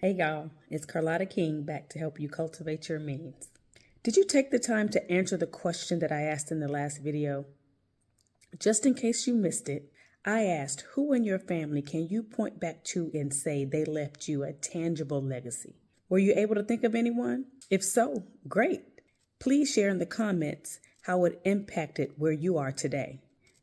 Hey y'all, it's Carlotta King back to help you cultivate your means. Did you take the time to answer the question that I asked in the last video? Just in case you missed it, I asked who in your family can you point back to and say they left you a tangible legacy? Were you able to think of anyone? If so, great. Please share in the comments how it impacted where you are today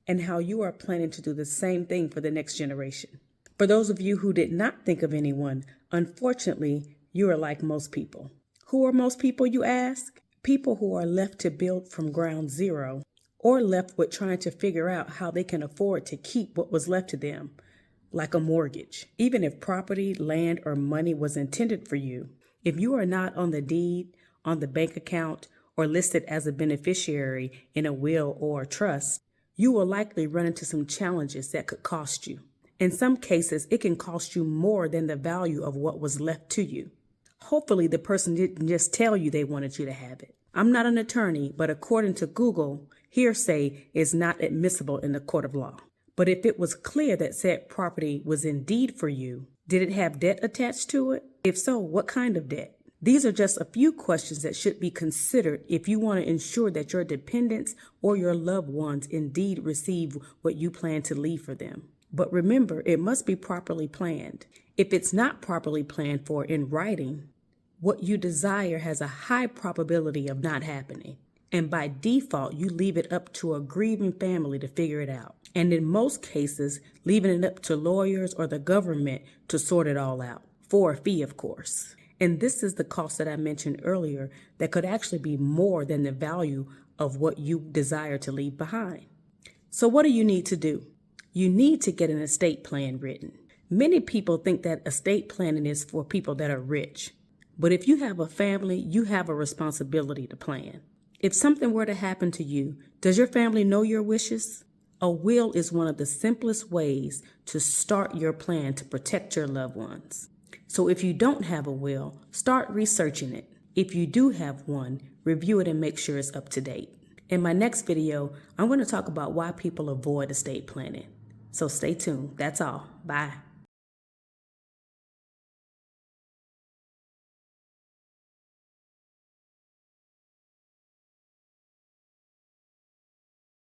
and how you are planning to do the same thing for the next generation. For those of you who did not think of anyone, unfortunately, you are like most people. Who are most people, you ask? People who are left to build from ground zero or left with trying to figure out how they can afford to keep what was left to them, like a mortgage. Even if property, land, or money was intended for you, if you are not on the deed, on the bank account, or listed as a beneficiary in a will or a trust, you will likely run into some challenges that could cost you. In some cases, it can cost you more than the value of what was left to you. Hopefully, the person didn't just tell you they wanted you to have it. I'm not an attorney, but according to Google, hearsay is not admissible in the court of law. But if it was clear that said property was indeed for you, did it have debt attached to it? If so, what kind of debt? These are just a few questions that should be considered if you want to ensure that your dependents or your loved ones indeed receive what you plan to leave for them. But remember, it must be properly planned. If it's not properly planned for in writing, what you desire has a high probability of not happening. And by default, you leave it up to a grieving family to figure it out. And in most cases, leaving it up to lawyers or the government to sort it all out, for a fee, of course. And this is the cost that I mentioned earlier that could actually be more than the value of what you desire to leave behind. So what do you need to do? You need to get an estate plan written. Many people think that estate planning is for people that are rich. But if you have a family, you have a responsibility to plan. If something were to happen to you, does your family know your wishes? A will is one of the simplest ways to start your plan to protect your loved ones. So if you don't have a will, start researching it. If you do have one, review it and make sure it's up to date. In my next video, I'm going to talk about why people avoid estate planning. So stay tuned. That's all. Bye.